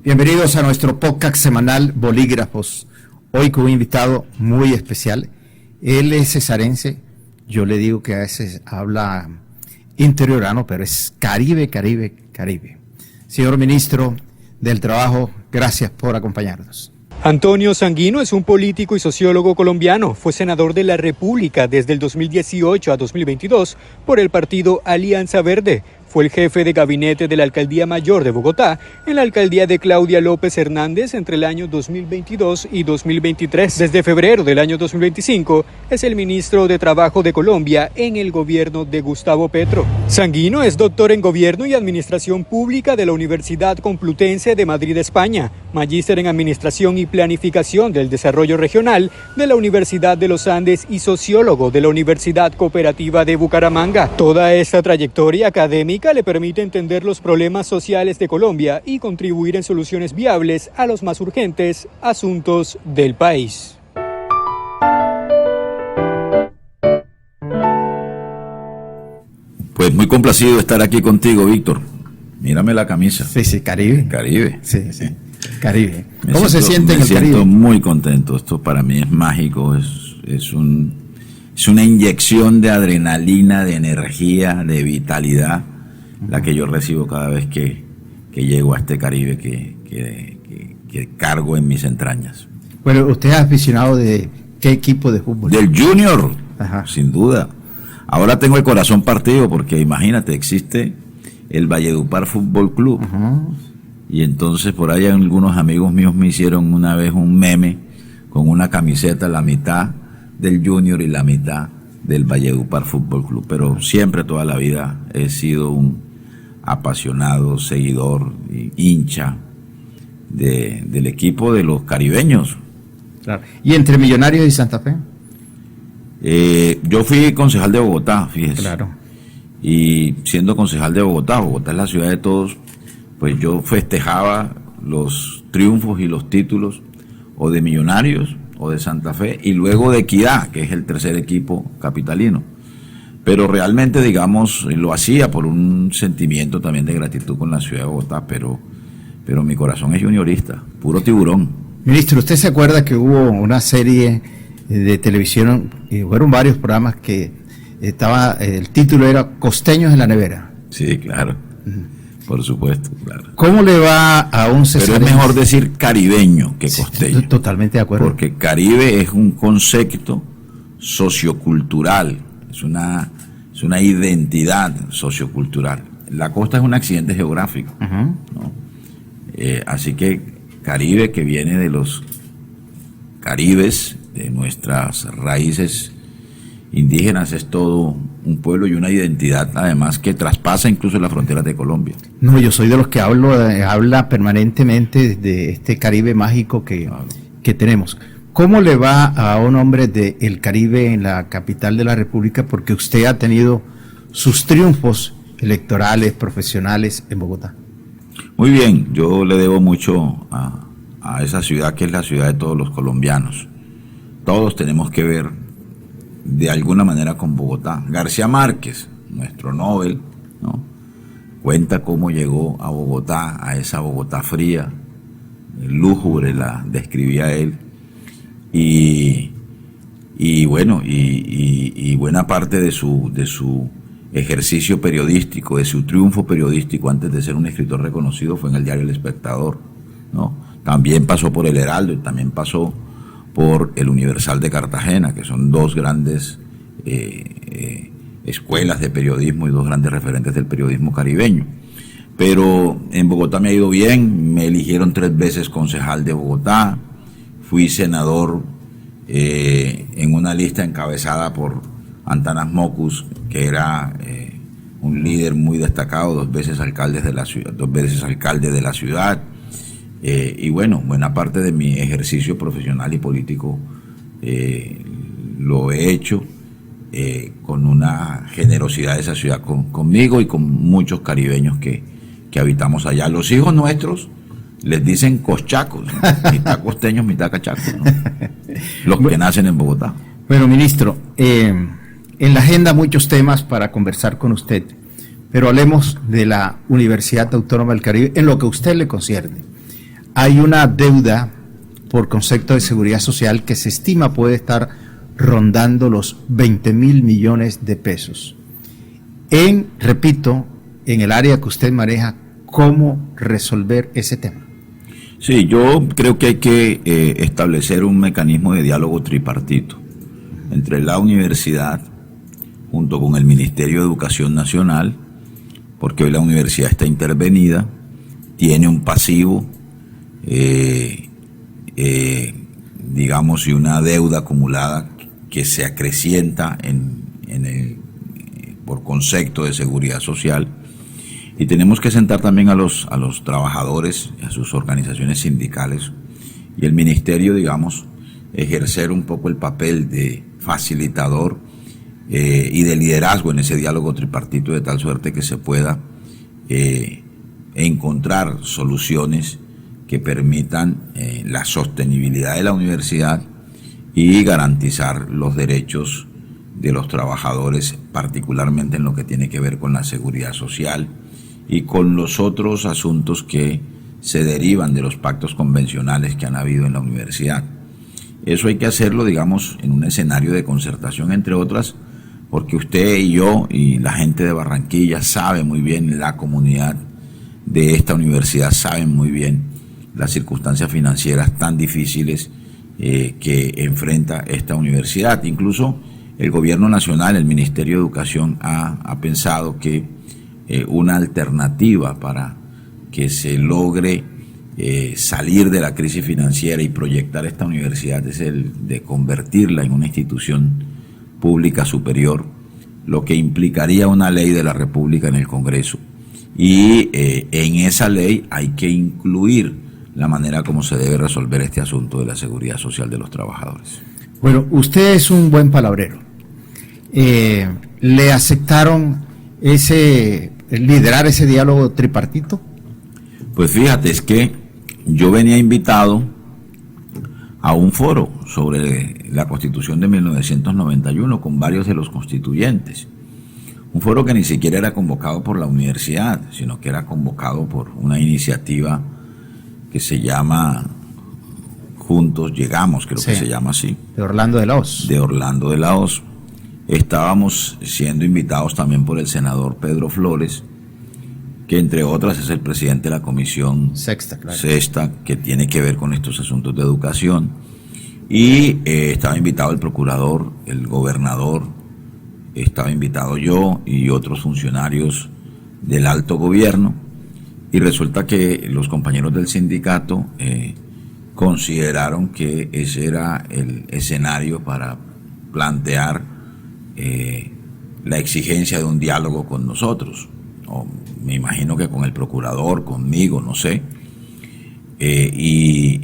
Bienvenidos a nuestro podcast semanal Bolígrafos. Hoy con un invitado muy especial. Él es cesarense. Yo le digo que a veces habla interiorano, pero es Caribe. Señor Ministro del Trabajo, gracias por acompañarnos. Antonio Sanguino es un político y sociólogo colombiano. Fue senador de la República desde el 2018 a 2022 por el partido Alianza Verde. Fue el jefe de gabinete de la Alcaldía Mayor de Bogotá en la alcaldía de Claudia López Hernández entre el año 2022 y 2023. Desde febrero del año 2025 es el ministro de Trabajo de Colombia en el gobierno de Gustavo Petro. Sanguino es doctor en Gobierno y Administración Pública de la Universidad Complutense de Madrid, España, magíster en Administración y Planificación del Desarrollo Regional de la Universidad de los Andes y sociólogo de la Universidad Cooperativa de Bucaramanga. Toda esta trayectoria académica le permite entender los problemas sociales de Colombia y contribuir en soluciones viables a los más urgentes asuntos del país. Pues muy complacido de estar aquí contigo, Víctor. Mírame la camisa. Sí, Caribe. Caribe. Sí. Caribe. ¿Cómo se siente en el Caribe? Me siento muy contento. Esto para mí es mágico. Es una inyección de adrenalina, de energía, de vitalidad, la que yo recibo cada vez que llego a este Caribe que cargo en mis entrañas. Bueno, ¿usted es aficionado de qué equipo de fútbol? Del Junior, Ajá. Sin duda. Ahora tengo el corazón partido porque imagínate, existe el Valledupar Fútbol Club. Uh-huh. Y entonces por ahí algunos amigos míos me hicieron una vez un meme con una camiseta, la mitad del Junior y la mitad del Valledupar Fútbol Club. Pero siempre, toda la vida, he sido un apasionado seguidor y hincha del equipo de los caribeños. Claro. ¿Y entre Millonarios y Santa Fe? Yo fui concejal de Bogotá, fíjese. Claro. Y siendo concejal de Bogotá es la ciudad de todos, pues yo festejaba los triunfos y los títulos o de Millonarios o de Santa Fe y luego de Equidad, que es el tercer equipo capitalino. Pero realmente, digamos, lo hacía por un sentimiento también de gratitud con la ciudad de Bogotá, pero mi corazón es juniorista, puro tiburón. Ministro, ¿usted se acuerda que hubo una serie de televisión, y fueron varios programas que el título era Costeños en la nevera? Sí, claro, por supuesto, claro. ¿Cómo le va a un cesarense? Pero es mejor decir caribeño que costeño. Sí, totalmente de acuerdo. Porque Caribe es un concepto sociocultural, es una identidad sociocultural. La costa es un accidente geográfico, uh-huh, ¿no? Así que Caribe, que viene de los caribes, de nuestras raíces indígenas, es todo un pueblo y una identidad, además, que traspasa incluso las fronteras de Colombia. No, yo soy de los que habla permanentemente de este Caribe mágico que tenemos. ¿Cómo le va a un hombre del Caribe en la capital de la República? Porque usted ha tenido sus triunfos electorales, profesionales en Bogotá. Muy bien, yo le debo mucho a esa ciudad que es la ciudad de todos los colombianos. Todos tenemos que ver de alguna manera con Bogotá. García Márquez, nuestro Nobel, ¿no?, cuenta cómo llegó a Bogotá, a esa Bogotá fría, lúgubre, la describía él. Y bueno, y buena parte de su ejercicio periodístico, de su triunfo periodístico antes de ser un escritor reconocido, fue en el diario El Espectador, ¿no? También pasó por El Heraldo y también pasó por El Universal de Cartagena, que son dos grandes escuelas de periodismo y dos grandes referentes del periodismo caribeño. Pero en Bogotá me ha ido bien, me eligieron 3 veces concejal de Bogotá, fui senador en una lista encabezada por Antanas Mocus, que era un líder muy destacado, 2 veces alcalde de la ciudad, y bueno, buena parte de mi ejercicio profesional y político lo he hecho con una generosidad de esa ciudad conmigo y con muchos caribeños que habitamos allá. Los hijos nuestros les dicen coschacos, ¿no? Mitad costeños, mitad cachacos, ¿no? Los que nacen en Bogotá. Bueno, ministro, en la agenda muchos temas para conversar con usted, pero hablemos de la Universidad Autónoma del Caribe en lo que a usted le concierne. hay una deuda por concepto de seguridad social que se estima puede estar rondando los 20.000 millones de pesos. Repito, en el área que usted maneja, ¿cómo resolver ese tema? Sí, yo creo que hay que establecer un mecanismo de diálogo tripartito entre la universidad junto con el Ministerio de Educación Nacional, porque hoy la universidad está intervenida, tiene un pasivo, digamos, y una deuda acumulada que se acrecienta por concepto de seguridad social. Y tenemos que sentar también a los trabajadores, a sus organizaciones sindicales, y el ministerio, digamos, ejercer un poco el papel de facilitador y de liderazgo en ese diálogo tripartito, de tal suerte que se pueda encontrar soluciones que permitan la sostenibilidad de la universidad y garantizar los derechos de los trabajadores, particularmente en lo que tiene que ver con la seguridad social y con los otros asuntos que se derivan de los pactos convencionales que han habido en la universidad. Eso hay que hacerlo, digamos, en un escenario de concertación, entre otras, porque usted y yo y la gente de Barranquilla sabe muy bien, la comunidad de esta universidad saben muy bien las circunstancias financieras tan difíciles que enfrenta esta universidad. Incluso el gobierno nacional, el Ministerio de Educación, ha pensado que una alternativa para que se logre salir de la crisis financiera y proyectar esta universidad es el de convertirla en una institución pública superior, lo que implicaría una ley de la República en el Congreso. Y en esa ley hay que incluir la manera como se debe resolver este asunto de la seguridad social de los trabajadores. Bueno, usted es un buen palabrero. ¿Le aceptaron liderar ese diálogo tripartito? Pues fíjate, es que yo venía invitado a un foro sobre la Constitución de 1991 con varios de los constituyentes. Un foro que ni siquiera era convocado por la universidad, sino que era convocado por una iniciativa que se llama Juntos Llegamos, creo que se llama así. De Orlando de la Hoz. De Orlando de la Hoz. Estábamos siendo invitados también por el senador Pedro Flores, que entre otras es el presidente de la Comisión Sexta, claro. Sexta, que tiene que ver con estos asuntos de educación. Y estaba invitado el procurador, el gobernador, estaba invitado yo y otros funcionarios del alto gobierno. Y resulta que los compañeros del sindicato consideraron que ese era el escenario para plantear la exigencia de un diálogo con nosotros, o me imagino que con el procurador, conmigo, no sé, y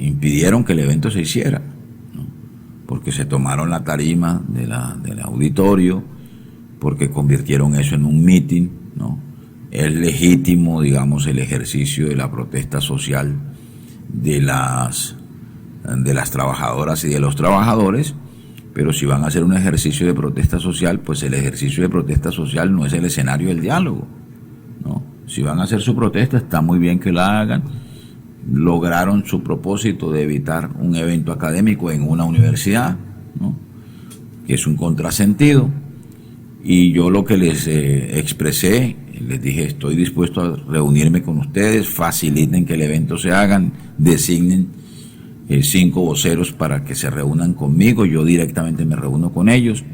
impidieron que el evento se hiciera, ¿no? Porque se tomaron la tarima del auditorio, porque convirtieron eso en un meeting, ¿no? Es legítimo, digamos, el ejercicio de la protesta social de las trabajadoras y de los trabajadores, pero si van a hacer un ejercicio de protesta social, pues el ejercicio de protesta social no es el escenario del diálogo, ¿no? Si van a hacer su protesta, está muy bien que la hagan. Lograron su propósito de evitar un evento académico en una universidad, ¿no? Que es un contrasentido. Y yo lo que les expresé, les dije, estoy dispuesto a reunirme con ustedes, faciliten que el evento se hagan, designen 5 voceros para que se reúnan conmigo, yo directamente me reúno con ellos,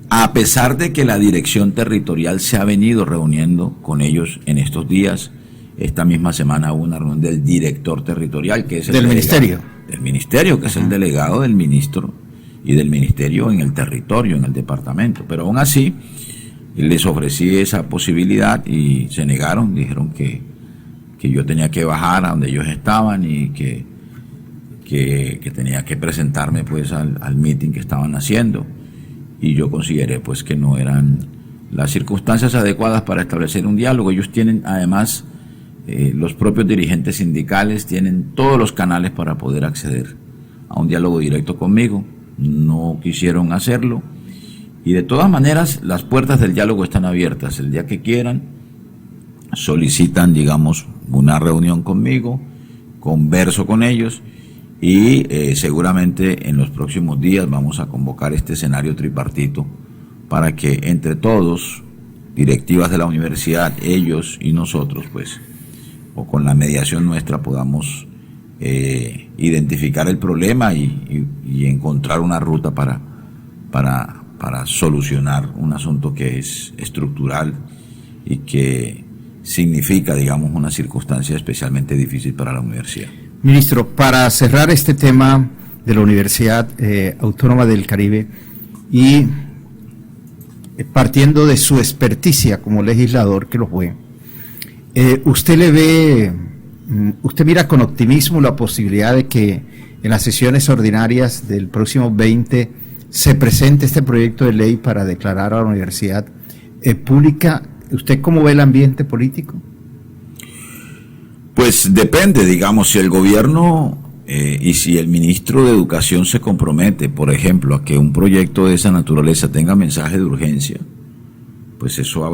a pesar de que la dirección territorial se ha venido reuniendo con ellos en estos días. Esta misma semana hubo una reunión del director territorial, que es el del ministerio, que es el delegado del ministro y del ministerio en el territorio, en el departamento, pero aún así les ofrecí esa posibilidad y se negaron, dijeron que yo tenía que bajar a donde ellos estaban y que tenía que presentarme pues al meeting que estaban haciendo, y yo consideré pues que no eran las circunstancias adecuadas para establecer un diálogo. Ellos tienen además, los propios dirigentes sindicales tienen todos los canales para poder acceder a un diálogo directo conmigo, no quisieron hacerlo, y de todas maneras las puertas del diálogo están abiertas. El día que quieran solicitan, digamos, una reunión conmigo, converso con ellos y seguramente en los próximos días vamos a convocar este escenario tripartito para que entre todos, directivas de la universidad, ellos y nosotros, pues, o con la mediación nuestra podamos identificar el problema y encontrar una ruta para solucionar un asunto que es estructural y que significa, digamos, una circunstancia especialmente difícil para la universidad. Ministro, para cerrar este tema de la Universidad Autónoma del Caribe y partiendo de su experticia como legislador que lo fue, usted mira con optimismo la posibilidad de que en las sesiones ordinarias del próximo 20 se presente este proyecto de ley para declarar a la universidad pública. ¿Usted cómo ve el ambiente político? Pues depende, digamos, si el gobierno y si el ministro de Educación se compromete, por ejemplo, a que un proyecto de esa naturaleza tenga mensaje de urgencia, pues eso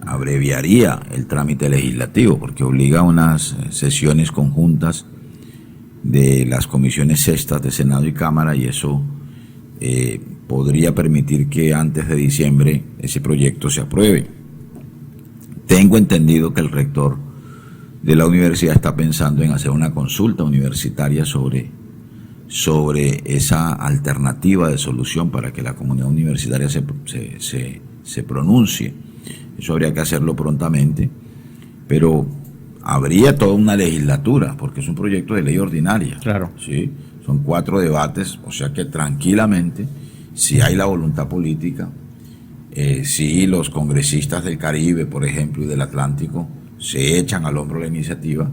abreviaría el trámite legislativo, porque obliga a unas sesiones conjuntas de las comisiones sextas de Senado y Cámara, y eso podría permitir que antes de diciembre ese proyecto se apruebe. Tengo entendido que el rector de la universidad está pensando en hacer una consulta universitaria sobre esa alternativa de solución para que la comunidad universitaria se pronuncie. Eso habría que hacerlo prontamente, pero habría toda una legislatura, porque es un proyecto de ley ordinaria. Claro. ¿Sí? Son 4 debates, o sea que tranquilamente, si hay la voluntad política, si los congresistas del Caribe, por ejemplo, y del Atlántico, se echan al hombro la iniciativa,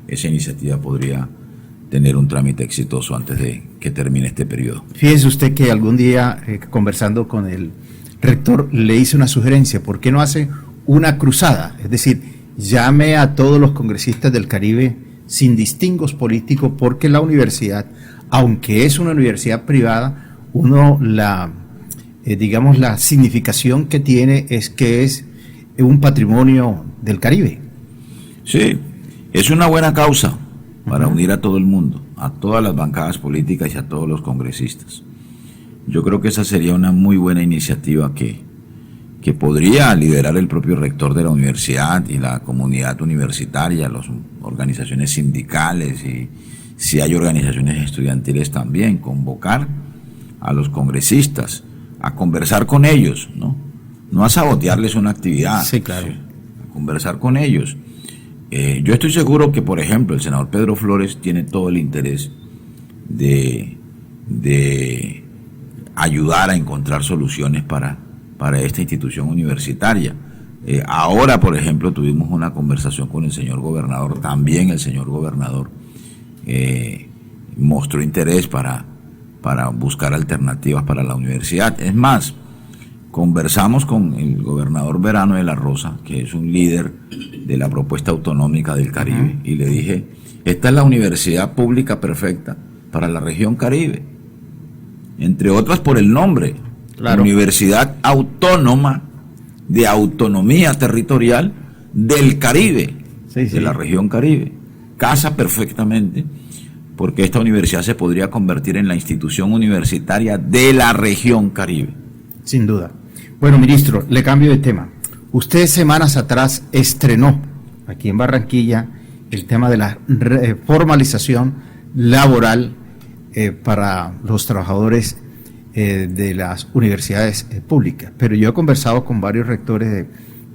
esa iniciativa podría tener un trámite exitoso antes de que termine este periodo. Fíjese usted que algún día, conversando con el rector, le hice una sugerencia: ¿por qué no hace una cruzada? Es decir, llame a todos los congresistas del Caribe sin distingos políticos, porque la universidad, aunque es una universidad privada, digamos, la significación que tiene es que es un patrimonio del Caribe. Sí, es una buena causa para unir a todo el mundo, a todas las bancadas políticas y a todos los congresistas. Yo creo que esa sería una muy buena iniciativa que podría liderar el propio rector de la universidad y la comunidad universitaria, las organizaciones sindicales y si hay organizaciones estudiantiles también, convocar a los congresistas a conversar con ellos, no a sabotearles una actividad. Sí, claro. A conversar con ellos. Yo estoy seguro que, por ejemplo, el senador Pedro Flores tiene todo el interés de ayudar a encontrar soluciones para esta institución universitaria. Ahora, por ejemplo, tuvimos una conversación con el señor gobernador. También el señor gobernador mostró interés para buscar alternativas para la universidad. Es más, conversamos con el gobernador Verano de la Rosa, que es un líder de la propuesta autonómica del Caribe, y le dije: esta es la universidad pública perfecta para la región Caribe, entre otras por el nombre, claro. Universidad Autónoma de Autonomía Territorial del Caribe, sí. De la región Caribe. Casa perfectamente, porque esta universidad se podría convertir en la institución universitaria de la región Caribe. Sin duda. Bueno, ministro, le cambio de tema. Usted semanas atrás estrenó aquí en Barranquilla el tema de la formalización laboral para los trabajadores de las universidades públicas. Pero yo he conversado con varios rectores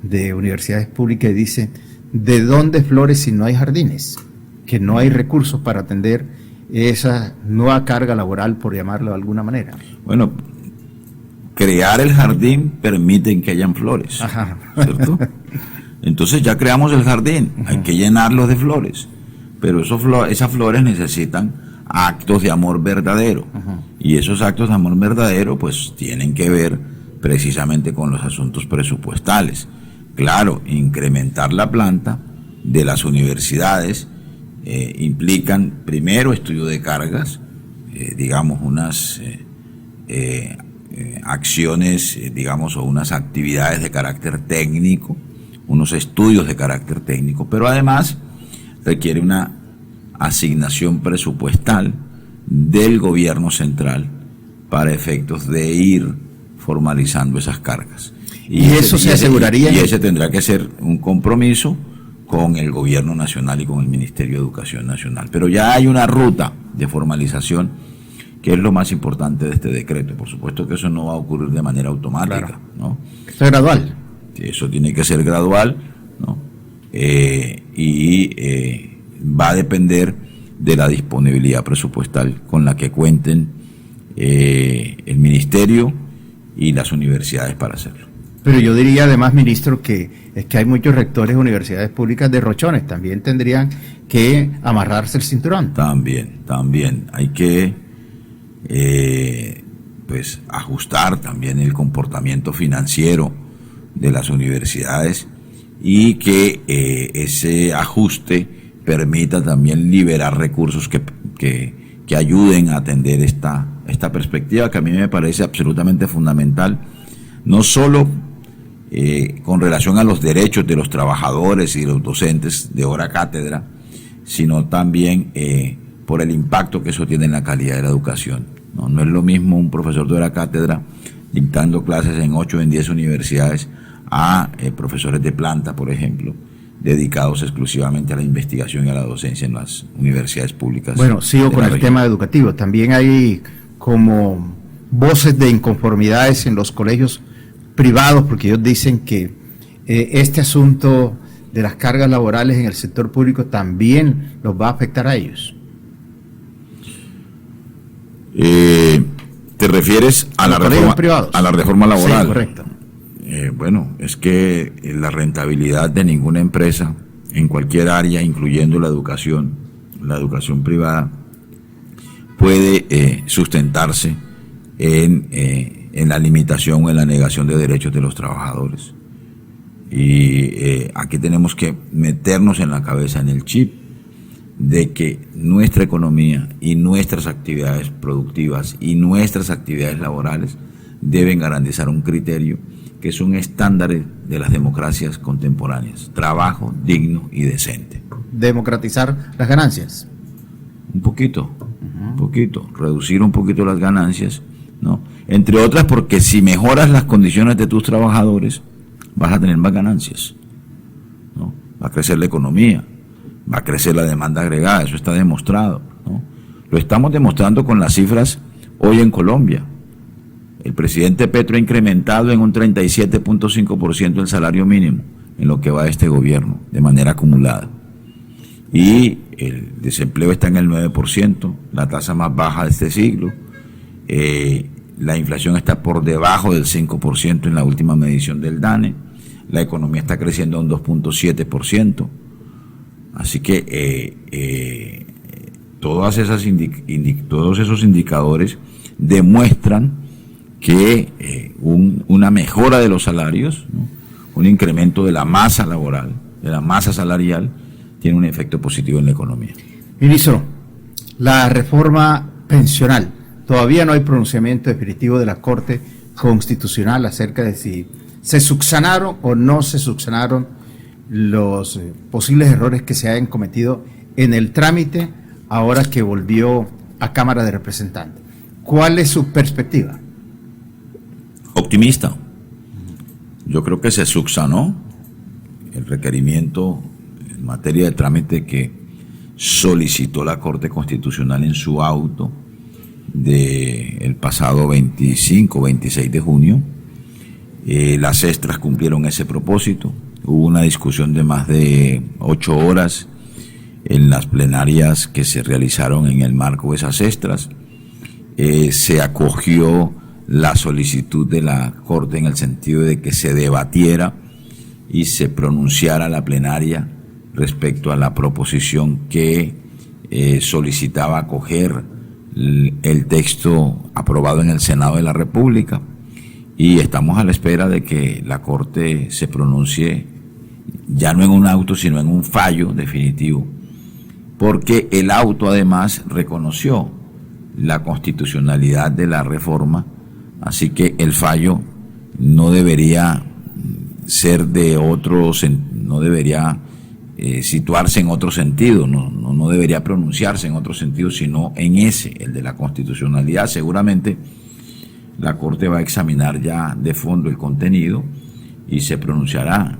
de universidades públicas y dicen: ¿de dónde flores si no hay jardines? Que no hay recursos para atender esa nueva carga laboral, por llamarlo de alguna manera. Bueno, crear el jardín permite que hayan flores, ¿cierto? Entonces ya creamos el jardín, hay que llenarlo de flores, pero esas flores necesitan actos de amor verdadero, y esos actos de amor verdadero pues tienen que ver precisamente con los asuntos presupuestales. Claro, incrementar la planta de las universidades implican primero estudio de cargas, digamos unas acciones, digamos, o unas actividades de carácter técnico, unos estudios de carácter técnico, pero además requiere una asignación presupuestal del gobierno central para efectos de ir formalizando esas cargas. Y eso se aseguraría. Y ese tendrá que ser un compromiso con el gobierno nacional y con el Ministerio de Educación Nacional. Pero ya hay una ruta de formalización que es lo más importante de este decreto. Por supuesto que eso no va a ocurrir de manera automática, claro, ¿no? Esto es gradual. Sí, eso tiene que ser gradual, ¿no? Va a depender de la disponibilidad presupuestal con la que cuenten el Ministerio y las universidades para hacerlo. Pero yo diría además, ministro, que es que hay muchos rectores de universidades públicas derrochones, también tendrían que amarrarse el cinturón. También hay que pues ajustar también el comportamiento financiero de las universidades y que ese ajuste permita también liberar recursos que ayuden a atender esta perspectiva que a mí me parece absolutamente fundamental, no solo con relación a los derechos de los trabajadores y de los docentes de hora cátedra, sino también por el impacto que eso tiene en la calidad de la educación. No es lo mismo un profesor de hora cátedra dictando clases en 8 o en 10 universidades a profesores de planta, por ejemplo, dedicados exclusivamente a la investigación y a la docencia en las universidades públicas. Bueno, sigo con el tema educativo. También hay como voces de inconformidades en los colegios privados, porque ellos dicen que este asunto de las cargas laborales en el sector público también los va a afectar a ellos. ¿Te refieres a la reforma laboral? Sí, correcto. Bueno, es que la rentabilidad de ninguna empresa en cualquier área, incluyendo la educación privada, puede sustentarse en la limitación o en la negación de derechos de los trabajadores. Y aquí tenemos que meternos en la cabeza, en el chip, de que nuestra economía y nuestras actividades productivas y nuestras actividades laborales deben garantizar un criterio que son estándares de las democracias contemporáneas: trabajo digno y decente. Democratizar las ganancias. Un poquito, reducir un poquito las ganancias, ¿no? Entre otras porque si mejoras las condiciones de tus trabajadores, vas a tener más ganancias, ¿no? Va a crecer la economía, va a crecer la demanda agregada, eso está demostrado, ¿no? Lo estamos demostrando con las cifras hoy en Colombia. El presidente Petro ha incrementado en un 37.5% el salario mínimo en lo que va de este gobierno, de manera acumulada. Y el desempleo está en el 9%, la tasa más baja de este siglo. La inflación está por debajo del 5% en la última medición del DANE. La economía está creciendo a un 2.7%. Así que todos esos indicadores demuestran que una mejora de los salarios, ¿no?, un incremento de la masa laboral, de la masa salarial, tiene un efecto positivo en la economía. Ministro, la reforma pensional, todavía no hay pronunciamiento definitivo de la Corte Constitucional acerca de si se subsanaron o no se subsanaron los posibles errores que se hayan cometido en el trámite ahora que volvió a Cámara de Representantes. ¿Cuál es su perspectiva? Optimista. Yo creo que se subsanó el requerimiento en materia de trámite que solicitó la Corte Constitucional en su auto del pasado 25-26 de junio. Las extras cumplieron ese propósito. Hubo una discusión de más de 8 horas en las plenarias que se realizaron en el marco de esas extras. Se acogió la solicitud de la Corte en el sentido de que se debatiera y se pronunciara la plenaria respecto a la proposición que solicitaba acoger el texto aprobado en el Senado de la República, y estamos a la espera de que la Corte se pronuncie ya no en un auto sino en un fallo definitivo, porque el auto además reconoció la constitucionalidad de la reforma. Así que el fallo no debería ser de otros, no debería situarse en otro sentido, no debería pronunciarse en otro sentido, sino en ese, el de la constitucionalidad. Seguramente la Corte va a examinar ya de fondo el contenido y se pronunciará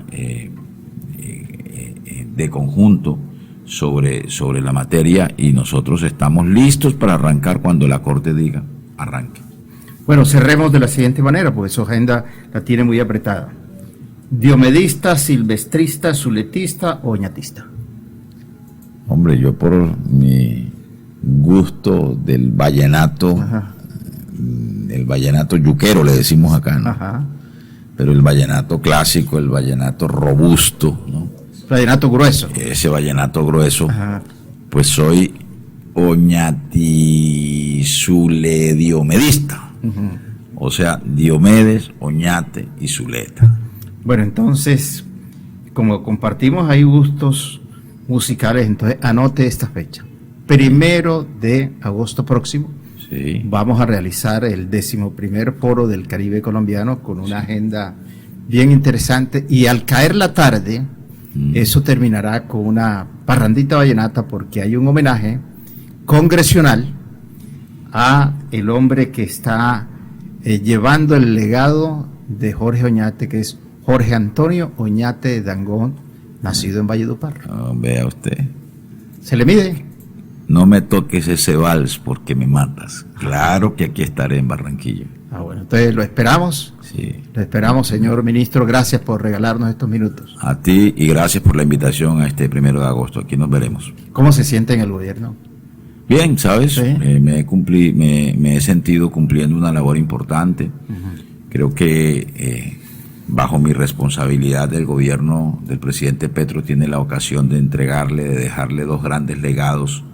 de conjunto sobre la materia, y nosotros estamos listos para arrancar cuando la Corte diga arranque. Bueno, cerremos de la siguiente manera, porque su agenda la tiene muy apretada. ¿Diomedista, silvestrista, zuletista o oñatista? Hombre, yo por mi gusto del vallenato, Ajá. el vallenato yuquero le decimos acá, ¿no? Ajá. Pero el vallenato clásico, el vallenato robusto, ¿no? Vallenato grueso. Ese vallenato grueso, Ajá. pues soy oñati-zule-diomedista. O sea, Diomedes, Oñate y Zuleta. Bueno, entonces, como compartimos ahí gustos musicales, entonces anote esta fecha. 1 de agosto próximo Sí. vamos a realizar el 11º Foro del Caribe Colombiano con una agenda bien interesante, y al caer la tarde, eso terminará con una parrandita vallenata, porque hay un homenaje congresional a el hombre que está llevando el legado de Jorge Oñate, que es Jorge Antonio Oñate de Dangond, nacido en Valledupar. Oh, vea usted. ¿Se le mide? No me toques ese vals porque me matas. Claro que aquí estaré en Barranquilla. Ah, bueno, entonces lo esperamos. Sí. Lo esperamos, señor ministro. Gracias por regalarnos estos minutos. A ti, y gracias por la invitación a este 1 de agosto. Aquí nos veremos. ¿Cómo se siente en el gobierno? Bien, ¿sabes? Sí. Me he sentido cumpliendo una labor importante. Creo que bajo mi responsabilidad del gobierno del presidente Petro tiene la ocasión de dejarle dos grandes legados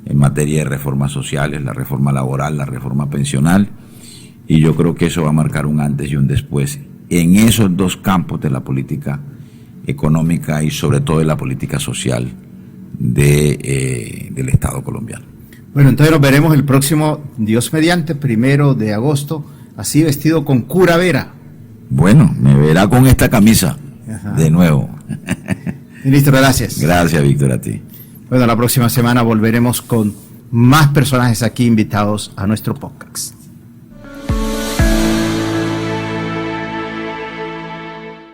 en materia de reformas sociales, la reforma laboral, la reforma pensional, y yo creo que eso va a marcar un antes y un después en esos dos campos de la política económica y sobre todo de la política social del Estado colombiano. Bueno, entonces nos veremos el próximo, Dios mediante, 1 de agosto, así vestido con cura vera. Bueno, me verá con esta camisa. Ajá. De nuevo. Ministro, gracias. Gracias, Víctor, a ti. Bueno, la próxima semana volveremos con más personajes aquí invitados a nuestro podcast.